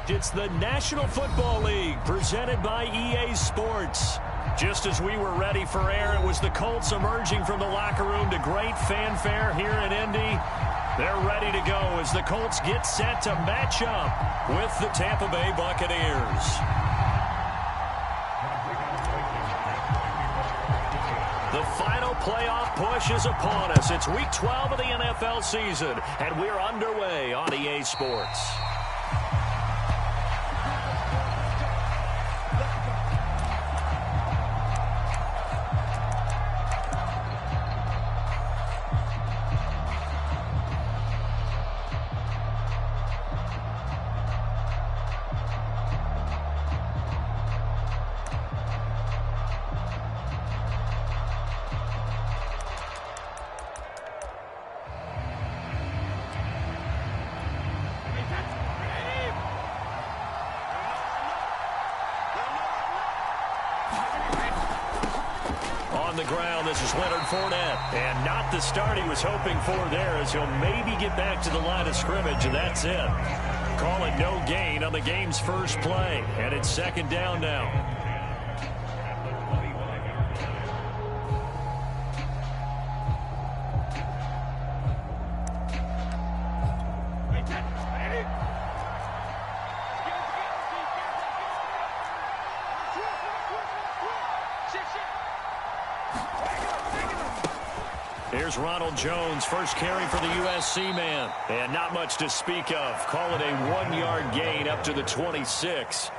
It's the National Football League presented by EA Sports. Just as we were ready for air, it was the Colts emerging from the locker room to great fanfare here in Indy. They're ready to go as the Colts get set to match up with the Tampa Bay Buccaneers. The final playoff push is upon us. It's Week 12 of the NFL season, and we're underway on EA Sports. The ground, this is Leonard Fournette, and not the start he was hoping for there, as he'll maybe get back to the line of scrimmage, and that's it. Call it no gain on the game's first play, and it's second down now. Here's Ronald Jones, first carry for the USC man. And not much to speak of. Call it a 1-yard gain up to the 26.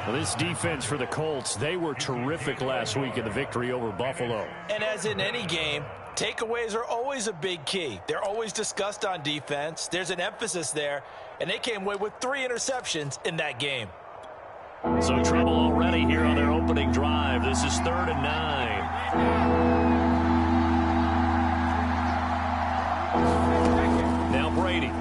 Well, this defense for the Colts, they were terrific last week in the victory over Buffalo. And as in any game, takeaways are always a big key. They're always discussed on defense. There's an emphasis there, and they came away with 3 interceptions in that game. So trouble already here on their opening drive. This is 3rd and 9. Now Brady.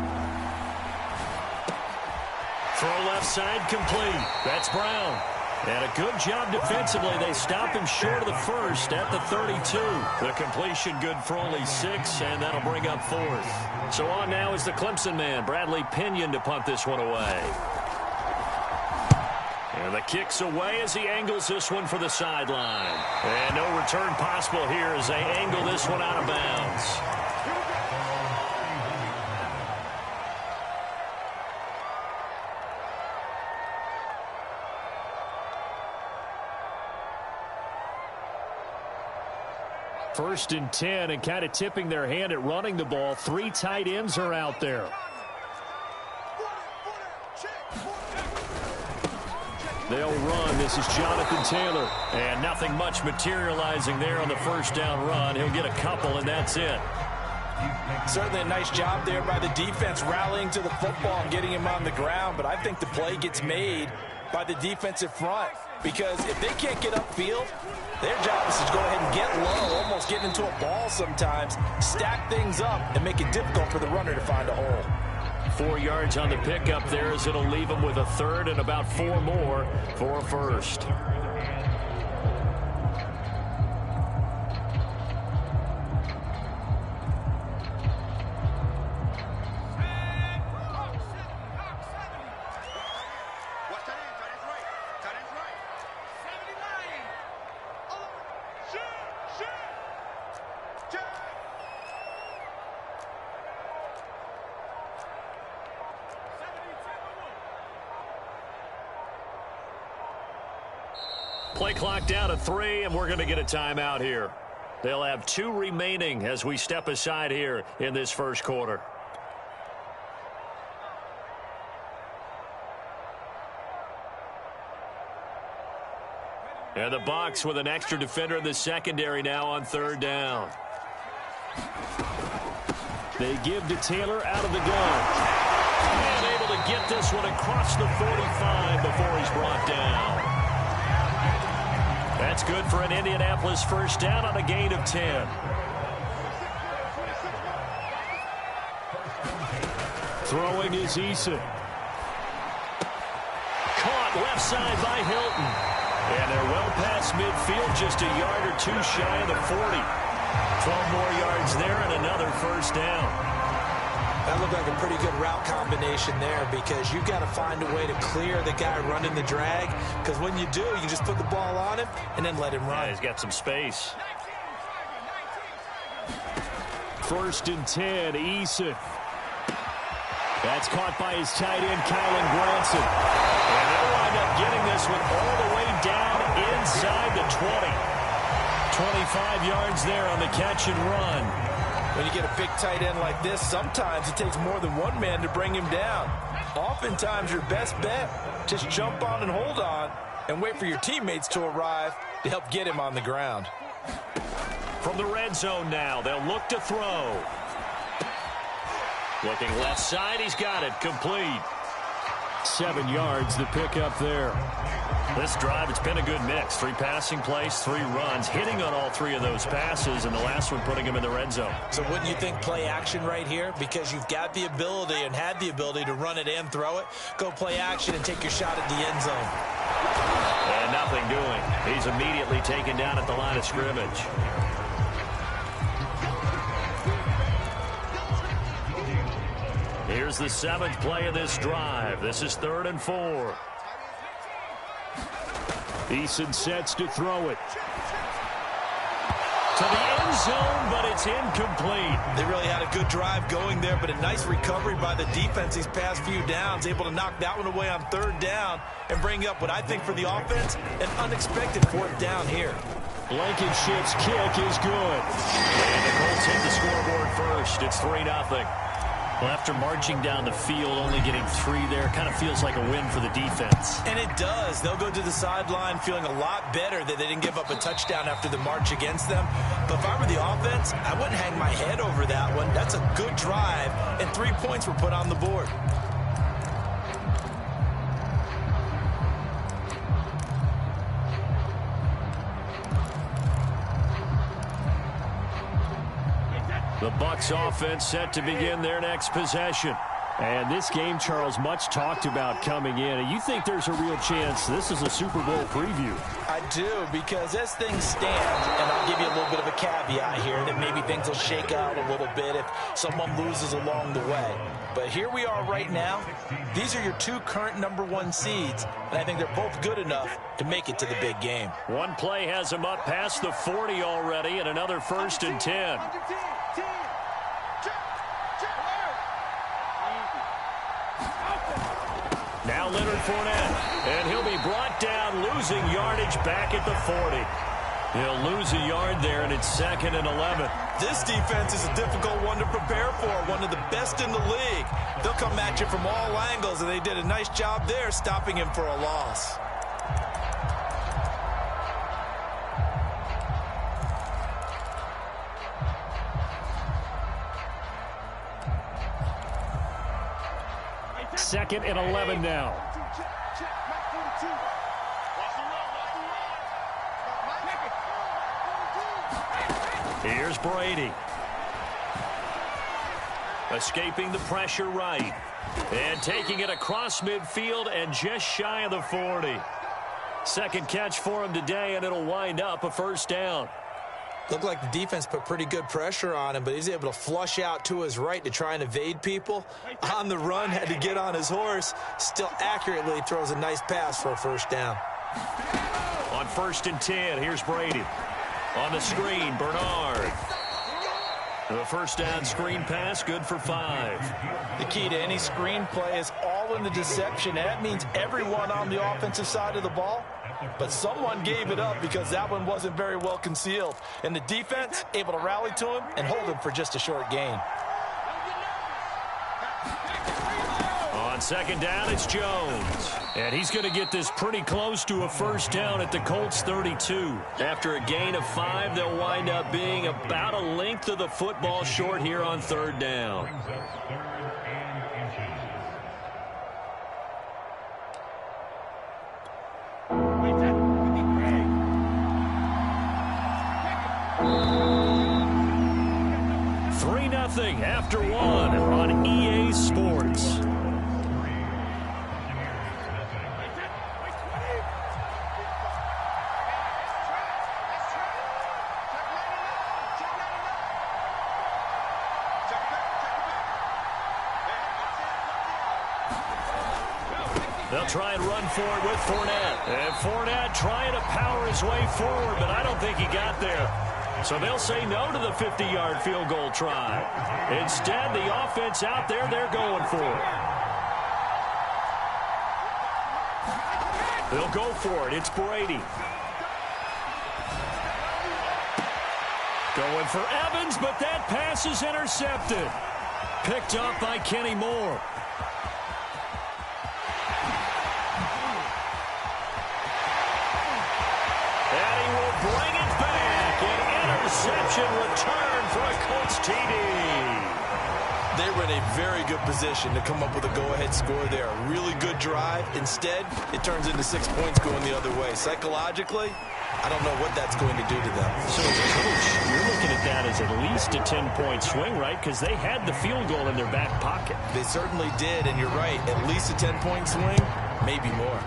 Throw left side complete. That's Brown. And a good job defensively. They stop him short of the first at the 32. The completion good for only 6, and that'll bring up 4th. So on now is the Clemson man, Bradley Pinion, to punt this one away. And the kick's away as he angles this one for the sideline. And no return possible here as they angle this one out of bounds. First and 10, and kind of tipping their hand at running the ball. 3 tight ends are out there. They'll run. This is Jonathan Taylor. And nothing much materializing there on the first down run. He'll get a couple, and that's it. Certainly a nice job there by the defense rallying to the football and getting him on the ground. But I think the play gets made by the defensive front. Because if they can't get upfield, their job is to go ahead and get low, almost get into a ball sometimes, stack things up, and make it difficult for the runner to find a hole. 4 yards on the pickup there as it'll leave them with a 3rd and about 4 more for a first. Play clock down to 3, and we're going to get a timeout here. They'll have 2 remaining as we step aside here in this first quarter. And the Bucs with an extra defender in the secondary now on 3rd down. They give to Taylor out of the gun. And able to get this one across the 45 before he's brought down. That's good for an Indianapolis first down on a gain of 10. Throwing is Eason. Caught left side by Hilton. And they're well past midfield, just a yard or 2 shy of the 40. 12 more yards there and another first down. That looked like a pretty good route combination there because you've got to find a way to clear the guy running the drag, because when you do, you can just put the ball on him and then let him run. Yeah, he's got some space. 1st and 10, Eason. That's caught by his tight end, Kylan Granson. And they'll wind up getting this one all the way down inside the 20. 25 yards there on the catch and run. When you get a big tight end like this, sometimes it takes more than one man to bring him down. Oftentimes, your best bet, just jump on and hold on and wait for your teammates to arrive to help get him on the ground. From the red zone now, they'll look to throw. Looking left side, he's got it, complete. 7 yards, the pickup there. This drive, it's been a good mix. 3 passing plays, 3 runs, hitting on all 3 of those passes, and the last one putting him in the red zone. So wouldn't you think play action right here? Because you've got the ability and had the ability to run it and throw it. Go play action and take your shot at the end zone. And nothing doing. He's immediately taken down at the line of scrimmage. Here's the 7th play of this drive. This is 3rd and 4. Eason sets to throw it. To the end zone, but it's incomplete. They really had a good drive going there, but a nice recovery by the defense these past few downs, able to knock that one away on 3rd down and bring up what I think for the offense, an unexpected 4th down here. Blankenship's kick is good. And the Colts hit the scoreboard first. It's 3-0. Well, after marching down the field, only getting 3 there, kind of feels like a win for the defense. And it does. They'll go to the sideline feeling a lot better that they didn't give up a touchdown after the march against them. But if I were the offense, I wouldn't hang my head over that one. That's a good drive, and 3 points were put on the board. The Bucs offense set to begin their next possession. And this game, Charles, much talked about coming in. And you think there's a real chance this is a Super Bowl preview? I do, because as things stand, and I'll give you a little bit of a caveat here, that maybe things will shake out a little bit if someone loses along the way. But here we are right now. These are your 2 current number 1 seeds, and I think they're both good enough to make it to the big game. One play has them up past the 40 already, and another 1st and 10. Now Leonard Fournette, and he'll be brought down, losing yardage back at the 40. He'll lose a yard there, and it's 2nd and 11. This defense is a difficult one to prepare for, one of the best in the league. They'll come at you from all angles, and they did a nice job there stopping him for a loss. Second and 11 now. Here's Brady. Escaping the pressure right. And taking it across midfield and just shy of the 40. Second catch for him today, and it'll wind up a 1st down. Looked like the defense put pretty good pressure on him, but he's able to flush out to his right to try and evade people. On the run, had to get on his horse. Still accurately throws a nice pass for a 1st down. On 1st and 10, here's Brady. On the screen, Bernard. The 1st down screen pass, good for 5. The key to any screen play is all in the deception. That means everyone on the offensive side of the ball. But someone gave it up because that one wasn't very well concealed. And the defense able to rally to him and hold him for just a short gain. On 2nd down, it's Jones. And he's going to get this pretty close to a 1st down at the Colts 32. After a gain of 5, they'll wind up being about a length of the football short here on 3rd down. After 1 on EA Sports. They'll try and run for it with Fournette. And Fournette trying to power his way forward, but I don't think he got there. So they'll say no to the 50-yard field goal try. Instead, the offense out there, they're going for it. They'll go for it. It's Brady. Going for Evans, but that pass is intercepted. Picked up by Kenny Moore. And he will bring it back. An interception return for a Colts TD. They were in a very good position to come up with a go-ahead score there. A really good drive. Instead, it turns into 6 points going the other way. Psychologically, I don't know what that's going to do to them. So as a coach, you're looking at that as at least a 10-point swing, right? Because they had the field goal in their back pocket. They certainly did, and you're right. At least a 10-point swing, maybe more.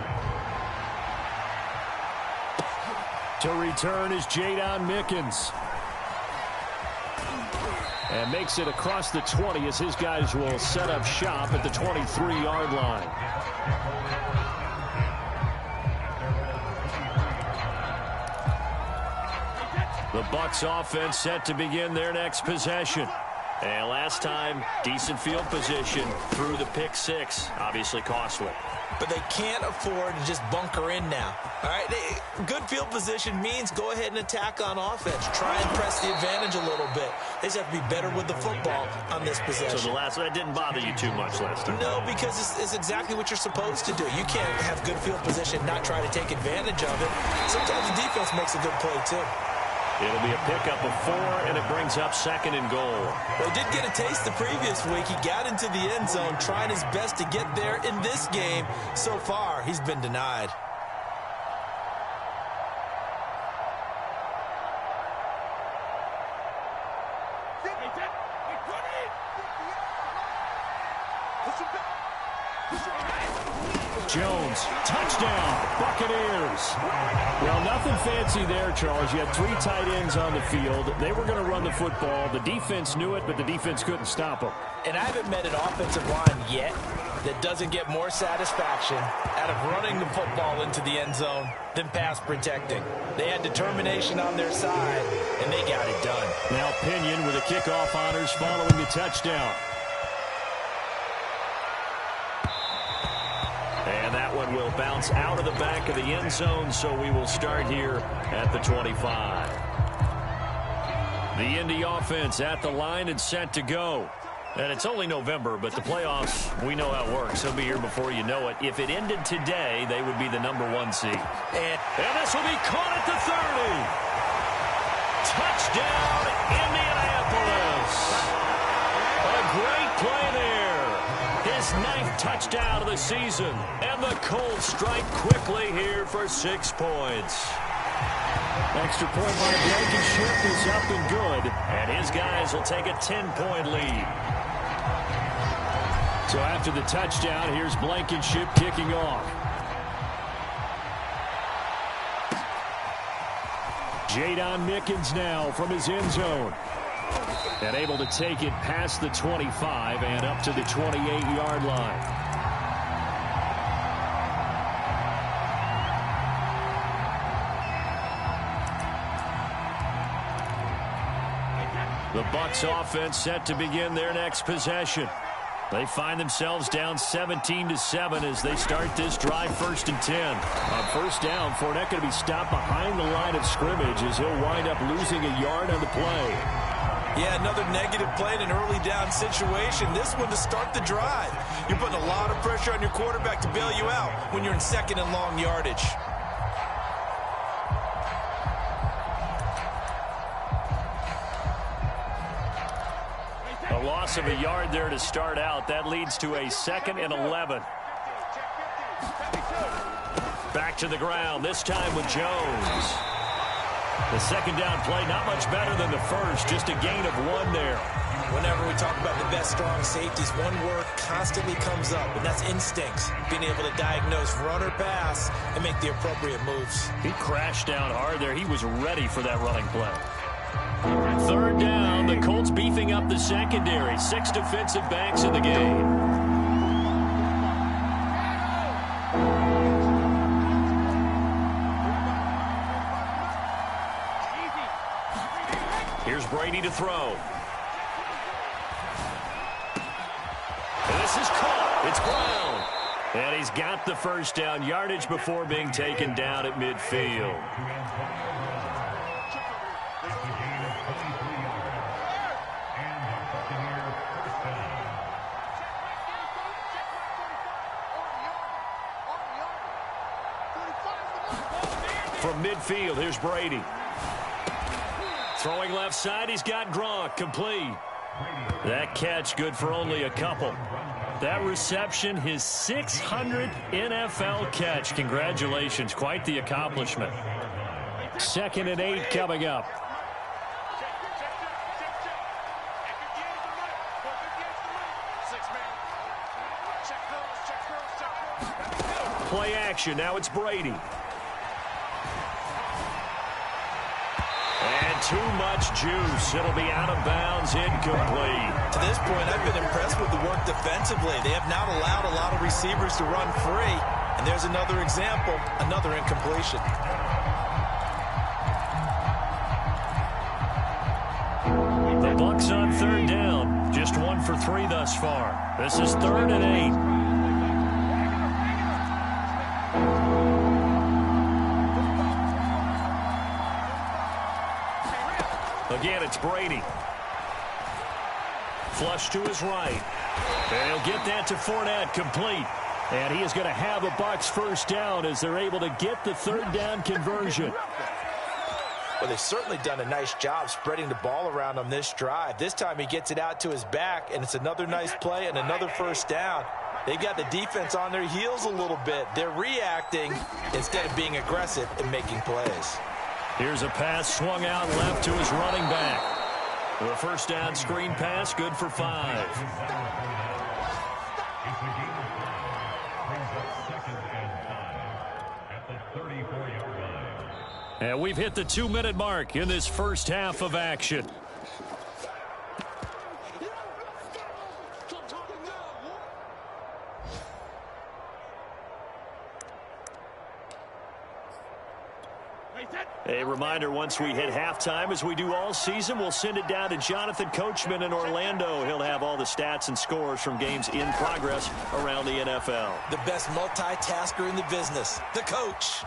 To return is Jadon Mickens. And makes it across the 20 as his guys will set up shop at the 23-yard line. The Bucs offense set to begin their next possession. And last time, decent field position through the pick six. Obviously costly. But they can't afford to just bunker in now. All right, good field position means go ahead and attack on offense. Try and press the advantage a little bit. They just have to be better with the football on this possession. So that didn't bother you too much last time? No, because it's exactly what you're supposed to do. You can't have good field position, not try to take advantage of it. Sometimes the defense makes a good play, too. It'll be a pickup of 4, and it brings up 2nd and goal. Well, he did get a taste the previous week. He got into the end zone, trying his best to get there in this game. So far, he's been denied. Jones, touchdown, Buccaneers. Well, nothing fancy there, Charles. You had 3 tight ends on the field. They were going to run the football. The defense knew it, but the defense couldn't stop them. And I haven't met an offensive line yet that doesn't get more satisfaction out of running the football into the end zone than pass protecting. They had determination on their side, and they got it done. Now Pinion with the kickoff honors following the touchdown. And that one will bounce out of the back of the end zone, so we will start here at the 25. The Indy offense at the line and set to go. And it's only November, but the playoffs, we know how it works. They'll be here before you know it. If it ended today, they would be the #1 seed. And this will be caught at the 30. Touchdown, Indianapolis. A great play there. His 9th touchdown of the season. And the Colts strike quickly here for 6 points. Extra point by Blankenship is up and good. And his guys will take a 10-point lead. So after the touchdown, here's Blankenship kicking off. Jadon Mickens now from his end zone. And able to take it past the 25 and up to the 28-yard line. The Bucs offense set to begin their next possession. They find themselves down 17-7 as they start this drive 1st and 10. On 1st down, Fournette going to be stopped behind the line of scrimmage as he'll wind up losing a yard on the play. Yeah, another negative play in an early down situation. This one to start the drive. You're putting a lot of pressure on your quarterback to bail you out when you're in 2nd and long yardage. A loss of a yard there to start out. That leads to a 2nd and 11. Back to the ground, this time with Jones. The 2nd down play, not much better than the first, just a gain of 1 there. Whenever we talk about the best strong safeties, one word constantly comes up, and that's instincts. Being able to diagnose run or pass and make the appropriate moves. He crashed down hard there. He was ready for that running play. 3rd down, the Colts beefing up the secondary. 6 defensive backs in the game. Brady to throw. This is caught. It's Brown. And he's got the first down yardage before being taken down at midfield. From midfield, here's Brady. Throwing left side, he's got Gronk, complete. That catch good for only a couple. That reception, his 600th NFL catch. Congratulations, quite the accomplishment. 2nd and 8 coming up. Play action, now it's Brady. And too much juice. It'll be out of bounds, incomplete. To this point, I've been impressed with the work defensively. They have not allowed a lot of receivers to run free. And there's another example, another incompletion. The Bucs on 3rd down. Just 1 for 3 thus far. This is 3rd and 8. Again, it's Brady. Flush to his right. And he'll get that to Fournette, complete. And he is going to have a Bucs first down as they're able to get the 3rd down conversion. Well, they've certainly done a nice job spreading the ball around on this drive. This time he gets it out to his back, and it's another nice play and another first down. They've got the defense on their heels a little bit. They're reacting instead of being aggressive and making plays. Here's a pass swung out left to his running back. The first down screen pass, good for 5. And we've hit the 2-minute mark in this first half of action. A reminder, once we hit halftime, as we do all season, we'll send it down to Jonathan Coachman in Orlando. He'll have all the stats and scores from games in progress around the NFL. The best multitasker in the business, the coach.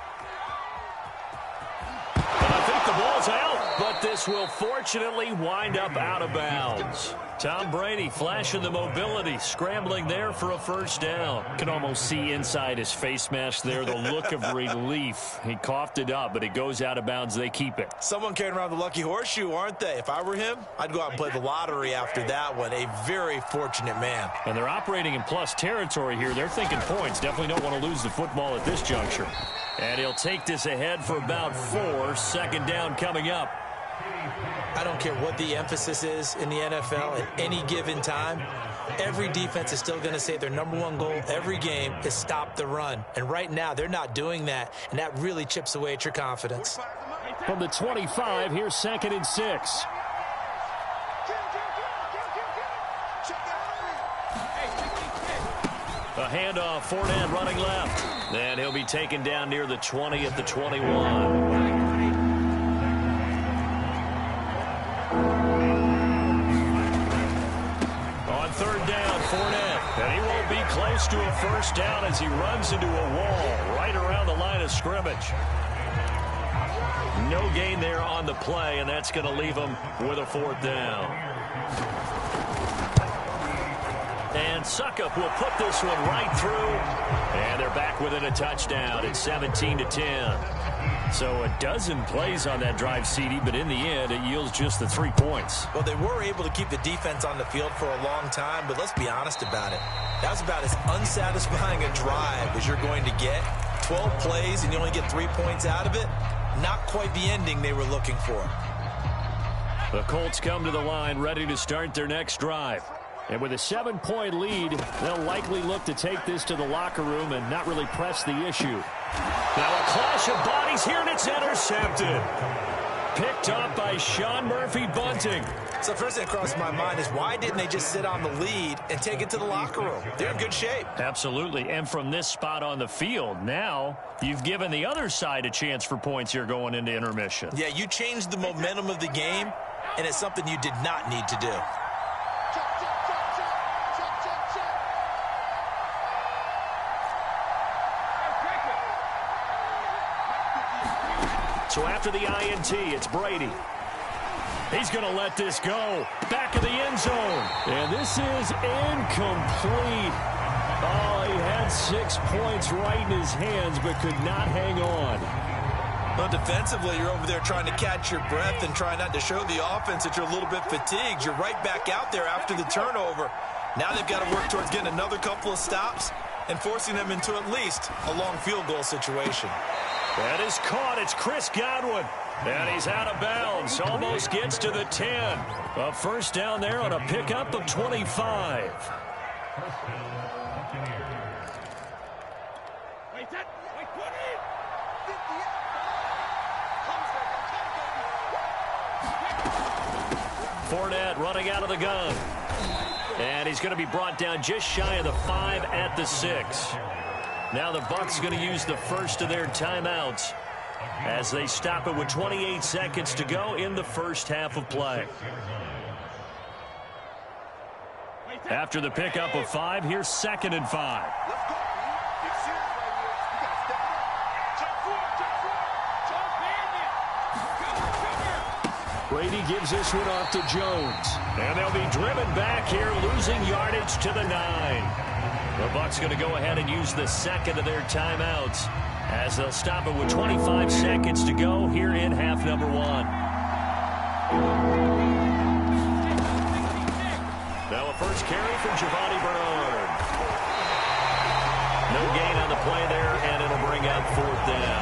And I think the ball's out, but this will fortunately wind up out of bounds. Tom Brady flashing the mobility, scrambling there for a first down. Can almost see inside his face mask there the look of relief. He coughed it up, but it goes out of bounds. They keep it. Someone carrying around the lucky horseshoe, aren't they? If I were him, I'd go out and play the lottery after that one. A very fortunate man. And they're operating in plus territory here. They're thinking points. Definitely don't want to lose the football at this juncture. And he'll take this ahead for about 4. 2nd down coming up. I don't care what the emphasis is in the NFL at any given time. Every defense is still going to say their #1 goal every game is stop the run. And right now, they're not doing that, and that really chips away at your confidence. From the 25, here's 2nd and 6. A handoff, Fournette running left. And he'll be taken down near the 20 at the 21. On 3rd down, Fournette. And he won't be close to a first down as he runs into a wall right around the line of scrimmage. No gain there on the play, and that's going to leave him with a 4th down. And Suckup will put this one right through. And they're back within a touchdown at 17-10. So a dozen plays on that drive, CD, but in the end, it yields just the 3 points. Well, they were able to keep the defense on the field for a long time, but let's be honest about it. That was about as unsatisfying a drive as you're going to get. 12 plays and you only get 3 points out of it. Not quite the ending they were looking for. The Colts come to the line ready to start their next drive. And with a 7-point lead, they'll likely look to take this to the locker room and not really press the issue. Now a clash of bodies here, and it's intercepted. Picked up by Sean Murphy-Bunting. So first thing that crossed my mind is why didn't they just sit on the lead and take it to the locker room? They're in good shape. Absolutely. And from this spot on the field, now you've given the other side a chance for points here going into intermission. Yeah, you changed the momentum of the game, and it's something you did not need to do. So after the INT, it's Brady. He's going to let this go. Back of the end zone. And this is incomplete. Oh, he had 6 points right in his hands, but could not hang on. Well, defensively, you're over there trying to catch your breath and try not to show the offense that you're a little bit fatigued. You're right back out there after the turnover. Now they've got to work towards getting another couple of stops and forcing them into at least a long field goal situation. That is caught. It's Chris Godwin. And he's out of bounds. Almost gets to the 10. A first down there on a pickup of 25. Fournette running out of the gun. And he's going to be brought down just shy of the 5 at the 6. Now the Bucs going to use the first of their timeouts as they stop it with 28 seconds to go in the first half of play. After the pickup of 5, here's 2nd and 5. Brady gives this one off to Jones. And they'll be driven back here, losing yardage to the 9. The Bucs going to go ahead and use the second of their timeouts as they'll stop it with 25 seconds to go here in half number 1. Now a first carry from Giovanni Bernard. No gain on the play there, and it'll bring up 4th down.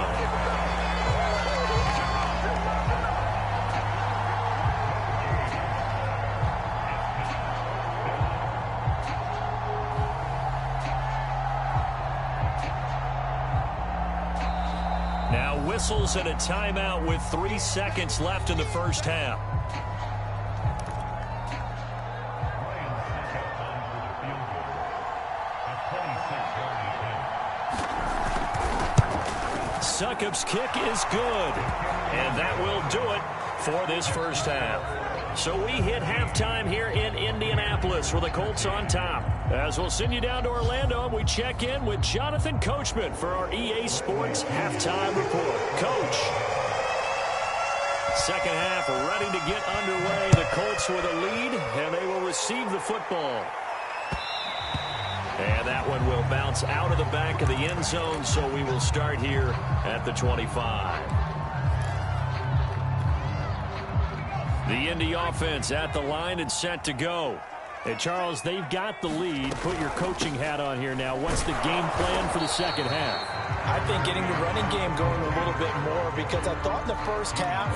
Whistles and a timeout with 3 seconds left in the first half. Succop's kick is good, and that will do it for this first half. So we hit halftime here in Indianapolis with the Colts on top. As we'll send you down to Orlando, and we check in with Jonathan Coachman for our EA Sports Halftime Report. Coach. Second half ready to get underway. The Colts with a lead, and they will receive the football. And that one will bounce out of the back of the end zone, so we will start here at the 25. The Indy offense at the line and set to go. And Charles, they've got the lead. Put your coaching hat on here now. What's the game plan for the second half? I think getting the running game going a little bit more, because I thought in the first half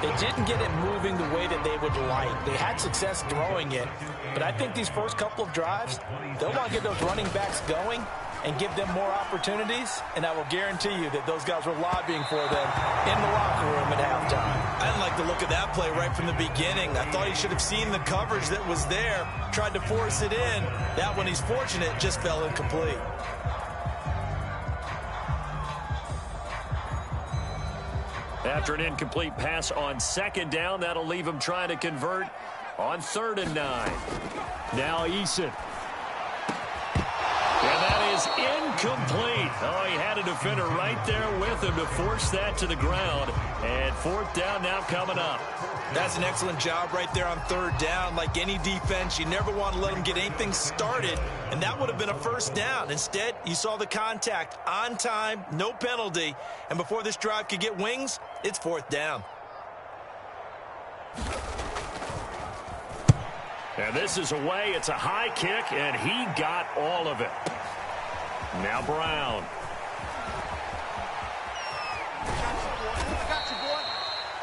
they didn't get it moving the way that they would like. They had success throwing it, but I think these first couple of drives, they'll want to get those running backs going and give them more opportunities, and I will guarantee you that those guys were lobbying for them in the locker room at halftime. I didn't like the look of that play right from the beginning. I thought he should have seen the coverage that was there, tried to force it in. That one, he's fortunate, just fell incomplete. After an incomplete pass on 2nd down, that'll leave him trying to convert on 3rd and 9. Now Eason. And that is incomplete. Oh, he had a defender right there with him to force that to the ground. And 4th down now coming up. That's an excellent job right there on 3rd down. Like any defense, you never want to let them get anything started, and that would have been a first down. Instead, you saw the contact on time, no penalty, and before this drive could get wings, it's 4th down. And this is away. It's a high kick, and he got all of it. Now Brown.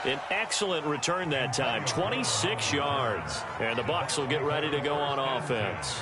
An excellent return that time, 26 yards. And the Bucs will get ready to go on offense.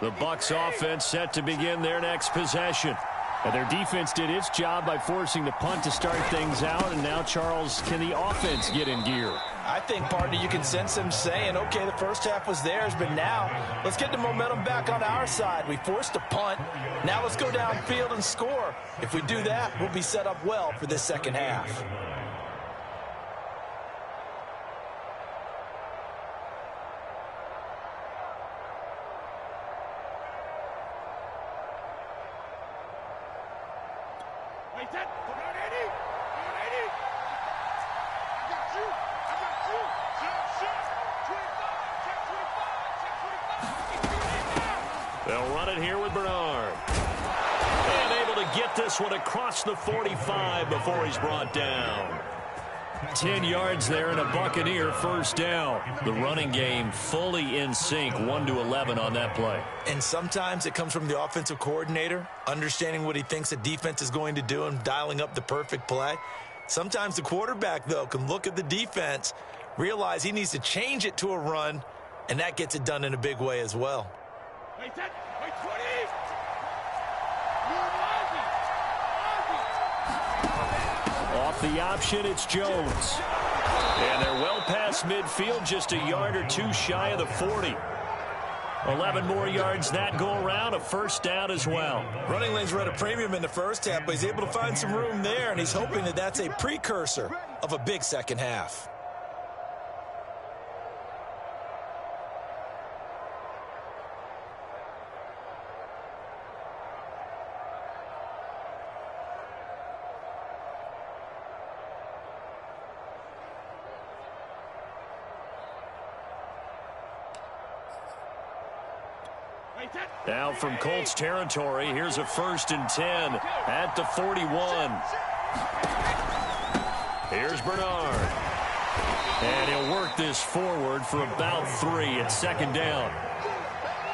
The Bucs offense set to begin their next possession. And their defense did its job by forcing the punt to start things out. And now, Charles, can the offense get in gear? I think, partner, you can sense them saying, okay, the first half was theirs, but now let's get the momentum back on our side. We forced a punt. Now let's go downfield and score. If we do that, we'll be set up well for this second half. They'll run it here with Bernard. And able to get this one across the 45 before he's brought down. 10 yards there and a Buccaneer first down. The running game fully in sync, 1-11 on that play. And sometimes it comes from the offensive coordinator, understanding what he thinks the defense is going to do and dialing up the perfect play. Sometimes the quarterback, though, can look at the defense, realize he needs to change it to a run, and that gets it done in a big way as well. Off the option, it's Jones. And they're well past midfield, just a yard or two shy of the 40. 11 more yards that go around, a first down as well. Running lanes were at a premium in the first half, but he's able to find some room there, and he's hoping that that's a precursor of a big second half. Now from Colts territory, here's a 1st and 10 at the 41. Here's Bernard. And he'll work this forward for about 3 at second down.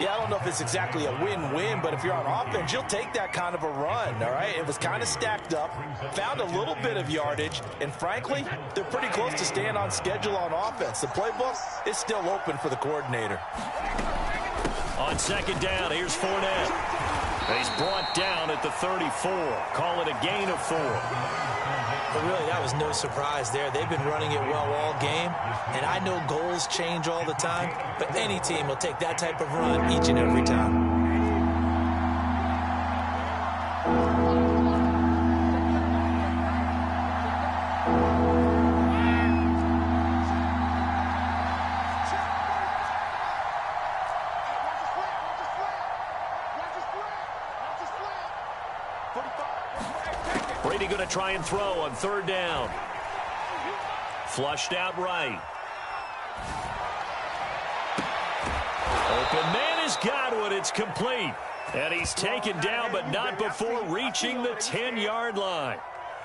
Yeah, I don't know if it's exactly a win-win, but if you're on offense, you'll take that kind of a run, all right? It was kind of stacked up, found a little bit of yardage, and frankly, they're pretty close to staying on schedule on offense. The playbook is still open for the coordinator. On second down, here's Fournette. He's brought down at the 34. Call it a gain of 4. But really, that was no surprise there. They've been running it well all game. And I know goals change all the time, but any team will take that type of run each and every time. Brady going to try and throw on third down. Flushed out right. Open man has got one. It's complete. And he's taken down, but not before reaching the 10-yard line.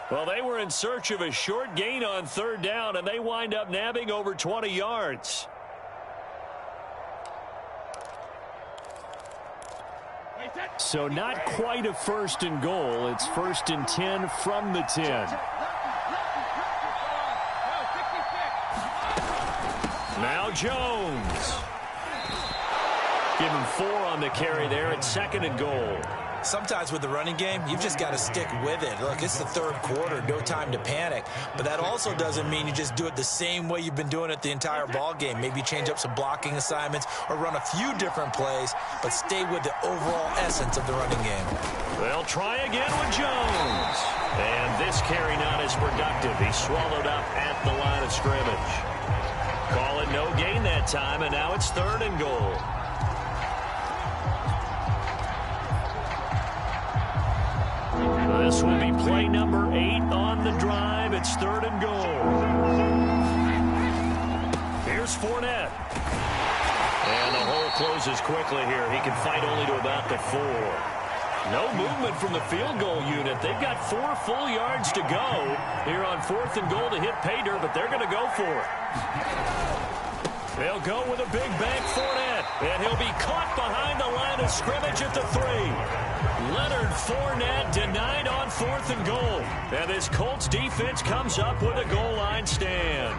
Well, they were in search of a short gain on third down, and they wind up nabbing over 20 yards. So not quite a 1st and goal. It's 1st and 10 from the 10. Now Jones. Give him 4 on the carry there at 2nd and goal. Sometimes with the running game, you've just got to stick with it. Look, it's the third quarter, no time to panic. But that also doesn't mean you just do it the same way you've been doing it the entire ball game. Maybe change up some blocking assignments or run a few different plays, but stay with the overall essence of the running game. They'll try again with Jones. And this carry not as productive. He swallowed up at the line of scrimmage. Call it no gain that time, and now it's 3rd and goal. This will be play number 8 on the drive. It's 3rd and goal. Here's Fournette. And the hole closes quickly here. He can fight only to about the 4. No movement from the field goal unit. They've got 4 full yards to go here on 4th and goal to hit pay dirt, but they're going to go for it. They'll go with a big bank Fournette, and he'll be caught behind the line of scrimmage at the 3. Leonard Fournette denied on 4th and goal. And this Colts defense comes up with a goal line stand.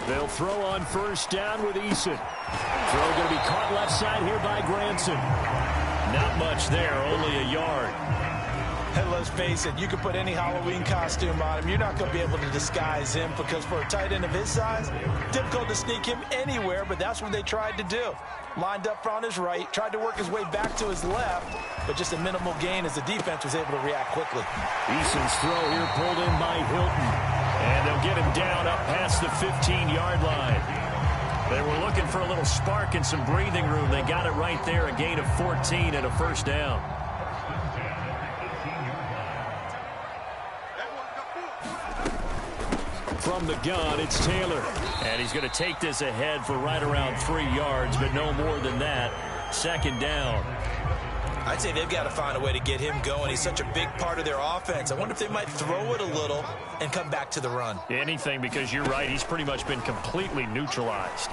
They'll throw on first down with Eason. Throw going to be caught left side here by Granson. Not much there, only a yard. And let's face it, you can put any Halloween costume on him. You're not going to be able to disguise him because for a tight end of his size, difficult to sneak him anywhere, but that's what they tried to do. Lined up on his right, tried to work his way back to his left, but just a minimal gain as the defense was able to react quickly. Eason's throw here pulled in by Hilton. And they'll get him down up past the 15-yard line. They were looking for a little spark and some breathing room. They got it right there, a gain of 14 and a first down. From the gun, it's Taylor. And he's going to take this ahead for right around 3 yards, but no more than that. Second down. I'd say they've got to find a way to get him going. He's such a big part of their offense. I wonder if they might throw it a little and come back to the run. Anything, because you're right. He's pretty much been completely neutralized.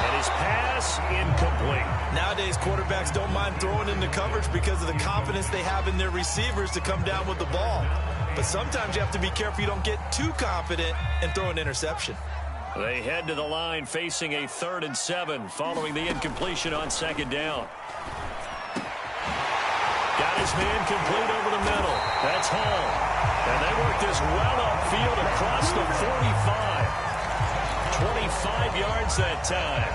And his pass incomplete. Nowadays, quarterbacks don't mind throwing into coverage because of the confidence they have in their receivers to come down with the ball. But sometimes you have to be careful you don't get too confident and throw an interception. They head to the line facing a 3rd and 7 following the incompletion on second down. Got his man complete over the middle. That's Hall. And they work this well upfield across the 45. 25 yards that time.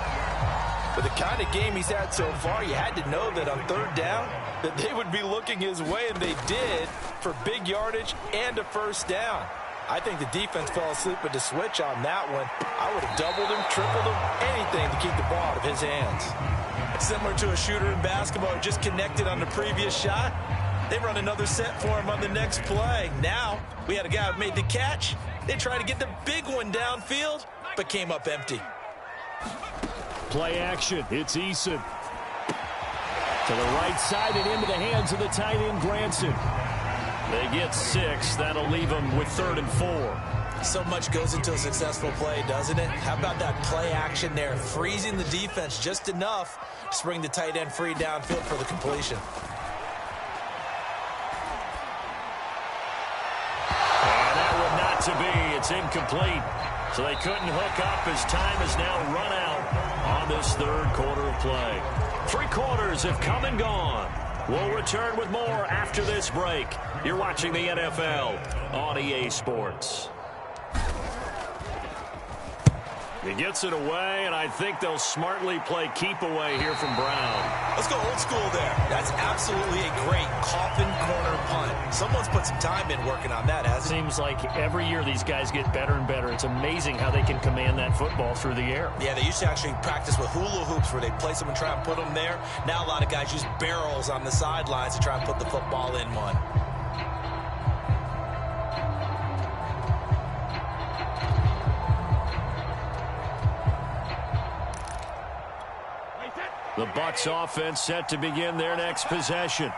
With the kind of game he's had so far, you had to know that on 3rd down that they would be looking his way, and they did, for big yardage and a first down. I think the defense fell asleep with the switch on that one. I would have doubled him, tripled him, anything to keep the ball out of his hands. Similar to a shooter in basketball who just connected on the previous shot. They run another set for him on the next play. Now, we had a guy who made the catch. They tried to get the big one downfield, but came up empty. Play action. It's Eason. To the right side and into the hands of the tight end, Granson. They get 6. That'll leave them with 3rd and 4. So much goes into a successful play, doesn't it? How about that play action there, freezing the defense just enough to bring the tight end free downfield for the completion. And that one not to be. It's incomplete. So they couldn't hook up as time has now run out on this 3rd quarter of play. 3 quarters have come and gone. We'll return with more after this break. You're watching the NFL on EA Sports. He gets it away, and I think they'll smartly play keep away here from Brown. Let's go old school there. That's absolutely a great coffin corner punt. Someone's put some time in working on that, hasn't it? Seems like every year these guys get better and better. It's amazing how they can command that football through the air. Yeah, they used to actually practice with hula hoops where they place them and try and put them there. Now a lot of guys use barrels on the sidelines to try and put the football in one. The Bucs offense set to begin their next possession.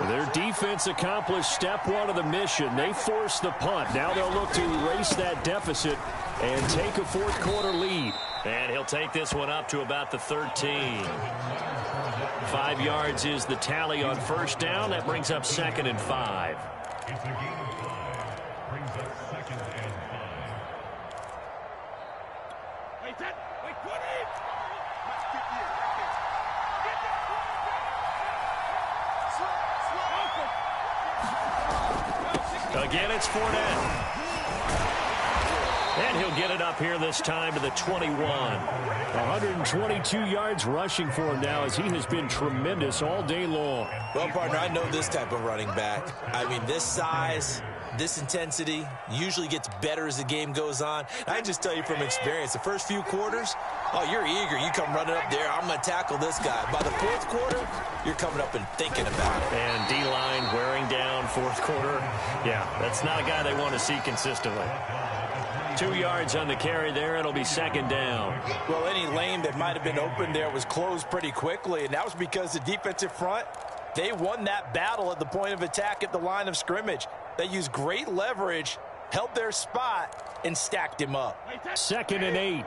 Their defense accomplished step 1 of the mission. They forced the punt. Now they'll look to erase that deficit and take a 4th quarter lead. And he'll take this one up to about the 13. 5 yards is the tally on first down. That brings up 2nd and 5. Again, it's Fournette. And he'll get it up here this time to the 21. 122 yards rushing for him now as he has been tremendous all day long. Well, partner, I know this type of running back. I mean, this size, this intensity usually gets better as the game goes on. I just tell you from experience, the first few quarters, oh, you're eager. You come running up there, I'm going to tackle this guy. By the 4th quarter, you're coming up and thinking about it. And D-line wearing down 4th quarter. Yeah, that's not a guy they want to see consistently. 2 yards on the carry there. It'll be 2nd down. Well, any lane that might have been open there was closed pretty quickly, and that was because the defensive front, they won that battle at the point of attack at the line of scrimmage. They used great leverage, held their spot, and stacked him up. 2nd and 8.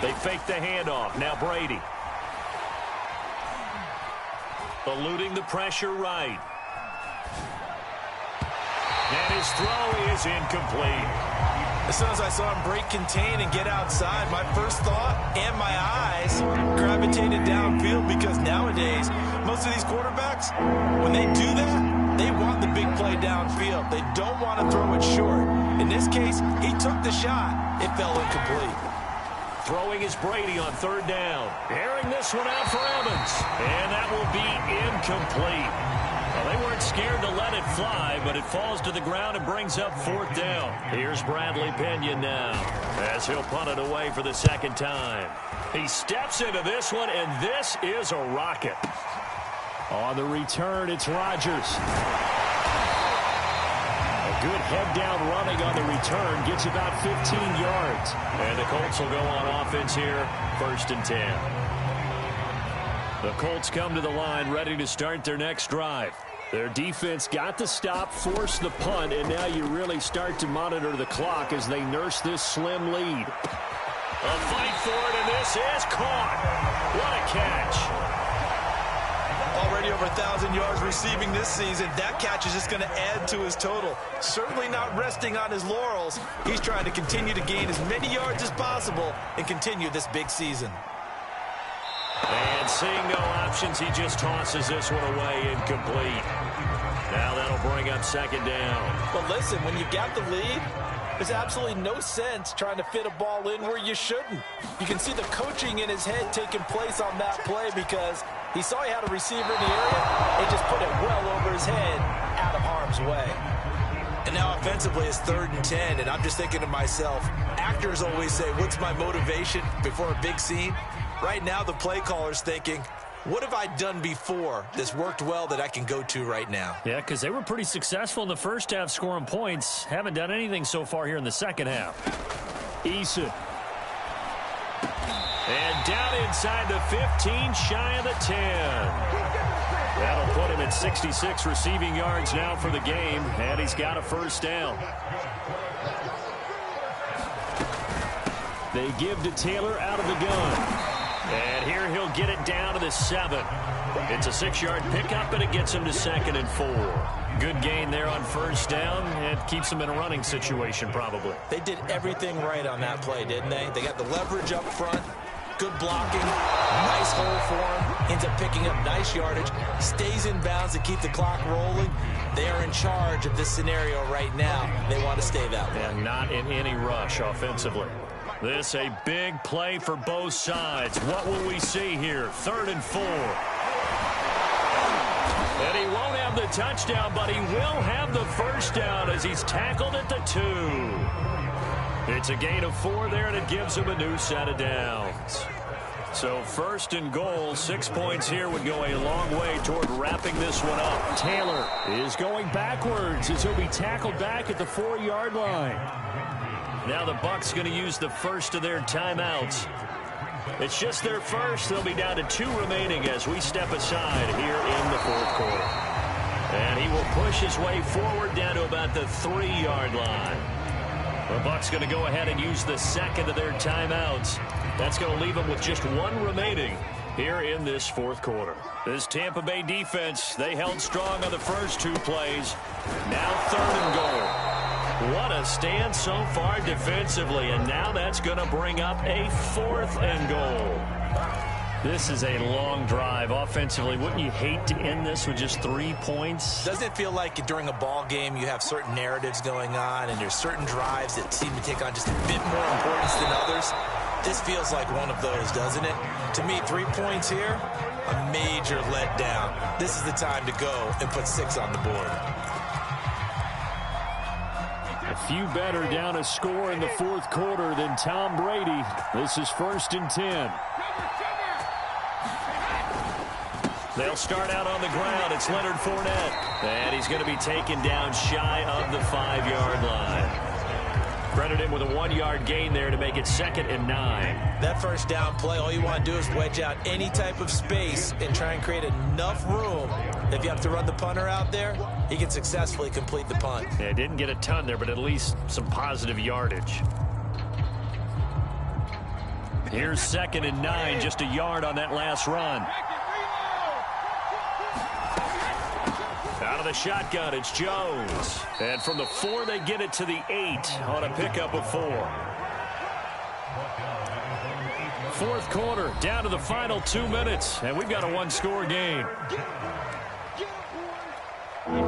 They fake the handoff. Now Brady. Eluding the pressure right. And his throw is incomplete. As soon as I saw him break contain and get outside, my first thought and my eyes gravitated downfield, because nowadays, most of these quarterbacks, when they do that, they want the big play downfield. They don't want to throw it short. In this case, he took the shot. It fell incomplete. Throwing is Brady on third down. Airing this one out for Evans. And that will be incomplete. Well, they weren't scared to let it fly, but it falls to the ground and brings up fourth down. Here's Bradley Pinion now, as he'll punt it away for the second time. He steps into this one, and this is a rocket. On the return, it's Rodgers. A good head-down running on the return. Gets about 15 yards. And the Colts will go on offense here, 1st and 10. The Colts come to the line ready to start their next drive. Their defense got the stop, forced the punt, and now you really start to monitor the clock as they nurse this slim lead. A fight for it, and this is caught. What a catch. Already over 1,000 yards receiving this season. That catch is just going to add to his total. Certainly not resting on his laurels. He's trying to continue to gain as many yards as possible and continue this big season. And seeing no options, he just tosses this one away incomplete. Now that'll bring up second down. But listen, when you got the lead, there's absolutely no sense trying to fit a ball in where you shouldn't. You can see the coaching in his head taking place on that play, because he saw he had a receiver in the area and just put it well over his head, out of harm's way. And now offensively it's 3rd and 10, and I'm just thinking to myself, actors always say, what's my motivation before a big scene? Right now the play caller's thinking, what have I done before that's worked well that I can go to right now? Yeah, because they were pretty successful in the first half scoring points. Haven't done anything so far here in the second half. Eason. And down inside the 15, shy of the 10. That'll put him at 66 receiving yards now for the game, and he's got a first down. They give to Taylor out of the gun. And here he'll get it down to the 7. It's a 6-yard pickup, and it gets him to 2nd and 4. Good gain there on first down, and keeps him in a running situation probably. They did everything right on that play, didn't they? They got the leverage up front, good blocking, nice hole for him, ends up picking up nice yardage, stays in bounds to keep the clock rolling. They are in charge of this scenario right now. They want to stay that way. And not in any rush offensively. This a big play for both sides. What will we see here? 3rd and 4. And he won't have the touchdown, but he will have the first down as he's tackled at the 2. It's a gain of 4 there, and it gives him a new set of downs. So 1st and goal, 6 points here would go a long way toward wrapping this one up. Taylor is going backwards as he'll be tackled back at the 4-yard line. Now the Bucs going to use the first of their timeouts. It's just their first. They'll be down to 2 remaining as we step aside here in the 4th quarter. And he will push his way forward down to about the 3-yard line. The Bucs going to go ahead and use the second of their timeouts. That's going to leave them with just 1 remaining here in this 4th quarter. This Tampa Bay defense, they held strong on the first 2 plays. Now 3rd and goal. What a stand so far defensively, and now that's going to bring up a 4th and goal. This is a long drive offensively. Wouldn't you hate to end this with just 3 points? Doesn't it feel like during a ball game you have certain narratives going on, and there's certain drives that seem to take on just a bit more importance than others? This feels like one of those, doesn't it? To me, 3 points here, a major letdown. This is the time to go and put 6 on the board. A few better down a score in the 4th quarter than Tom Brady. This is 1st and 10. They'll start out on the ground. It's Leonard Fournette. And he's going to be taken down shy of the 5-yard line. Credit him with a 1-yard gain there to make it 2nd and 9. That first down play, all you want to do is wedge out any type of space and try and create enough room. If you have to run the punter out there, he can successfully complete the punt. Yeah, didn't get a ton there, but at least some positive yardage. Here's 2nd and 9, just a yard on that last run. Out Out of the shotgun, it's Jones. And from the 4, they get it to the 8 on a pickup of 4. Fourth quarter, down to the final 2 minutes, and we've got a one-score game.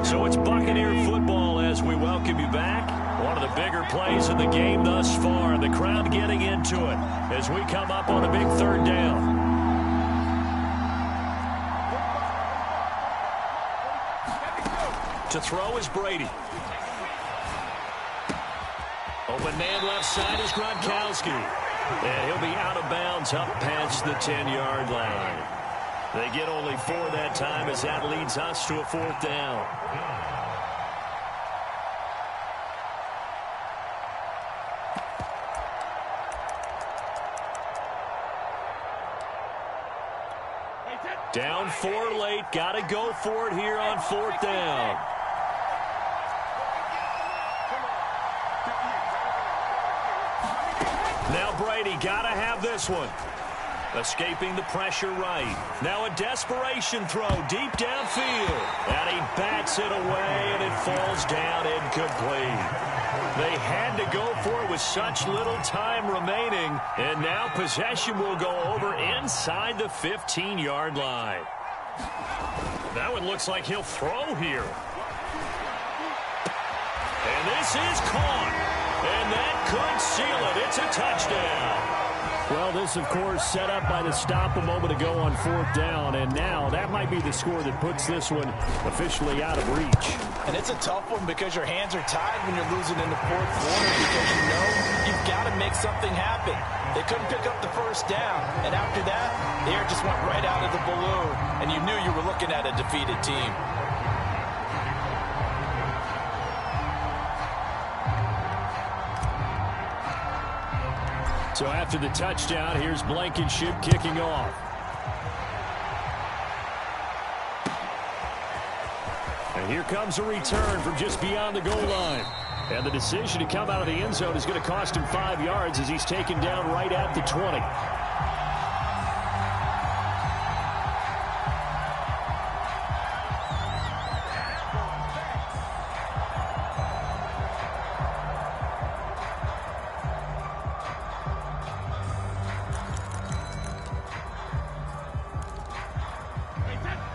So it's Buccaneer football as we welcome you back. One of the bigger plays in the game thus far. The crowd getting into it as we come up on a big third down. To throw is Brady. Open man left side is Gronkowski. And he'll be out of bounds up past the 10-yard line. They get only 4 that time as that leads us to a 4th down. Down 4 late. Got to go for it here on 4th down. Now Brady got to have this one. Escaping the pressure right. Now a desperation throw deep downfield. And he bats it away, and it falls down incomplete. They had to go for it with such little time remaining. And now possession will go over inside the 15-yard line. That one looks like he'll throw here. And this is caught. And that could seal it. It's a touchdown. Well, this, of course, set up by the stop a moment ago on 4th down. And now that might be the score that puts this one officially out of reach. And it's a tough one because your hands are tied when you're losing in the 4th quarter because you know you've got to make something happen. They couldn't pick up the first down. And after that, the air just went right out of the balloon. And you knew you were looking at a defeated team. So after the touchdown, here's Blankenship kicking off. And here comes a return from just beyond the goal line. And the decision to come out of the end zone is going to cost him 5 yards as he's taken down right at the 20.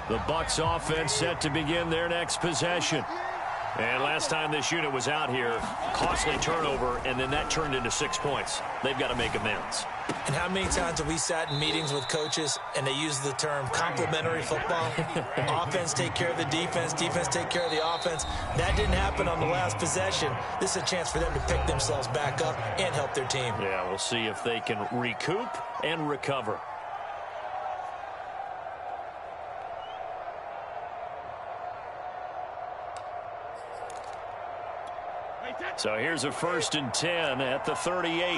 The Bucs offense set to begin their next possession. And last time this unit was out here, costly turnover, and then that turned into 6 points. They've got to make amends. And how many times have we sat in meetings with coaches and they use the term complementary football? Offense take care of the defense, defense take care of the offense. That didn't happen on the last possession. This is a chance for them to pick themselves back up and help their team. Yeah, we'll see if they can recoup and recover. So here's a 1st and 10 at the 38.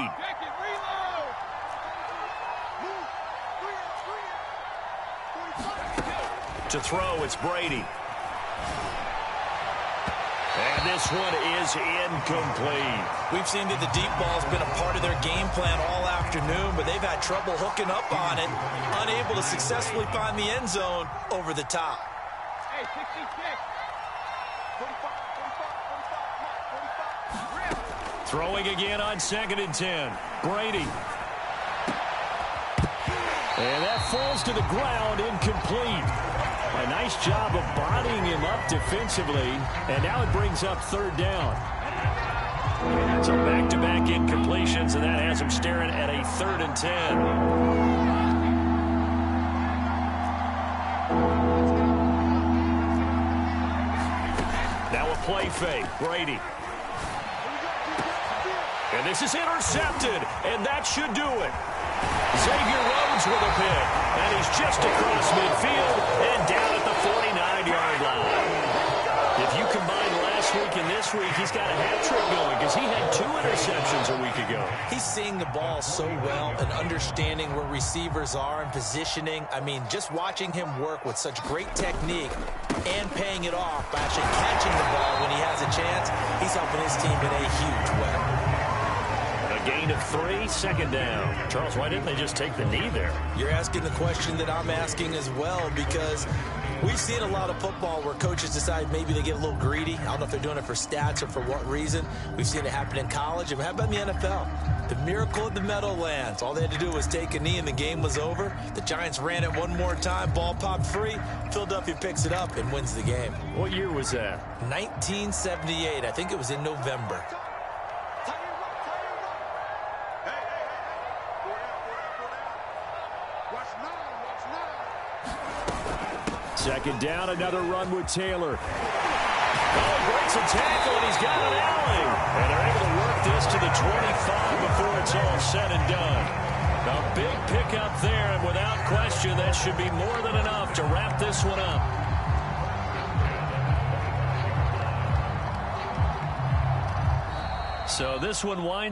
To throw, it's Brady. And this one is incomplete. We've seen that the deep ball's been a part of their game plan all afternoon, but they've had trouble hooking up on it, unable to successfully find the end zone over the top. Hey, 66. 45. Throwing again on 2nd and 10. Brady. And that falls to the ground, incomplete. A nice job of bodying him up defensively. And now it brings up 3rd down. So back-to-back incompletions, and that has him staring at a 3rd and 10. Now a play fake. Brady. And this is intercepted, and that should do it. Xavier Rhodes with a pick, and he's just across midfield and down at the 49-yard line. If you combine last week and this week, he's got a hat trick going because he had 2 interceptions a week ago. He's seeing the ball so well and understanding where receivers are and positioning. I mean, just watching him work with such great technique and paying it off by actually catching the ball when he has a chance, he's helping his team in a huge way. A gain of 3, 2nd down. Charles, why didn't they just take the knee there? You're asking the question that I'm asking as well, because We've seen a lot of football where coaches decide maybe they get a little greedy. I don't know if they're doing it for stats or for what reason. We've seen it happen in college. And how about in the NFL? The miracle of the Meadowlands. All they had to do was take a knee and the game was over. The Giants ran it one more time. Ball popped free. Philadelphia picks it up and wins the game. What year was that? 1978. I think it was in November. Second down, another run with Taylor. Oh, breaks a tackle, and he's got an alley. And they're able to work this to the 25 before it's all said and done. A big pickup there, and without question, that should be more than enough to wrap this one up. So this one winds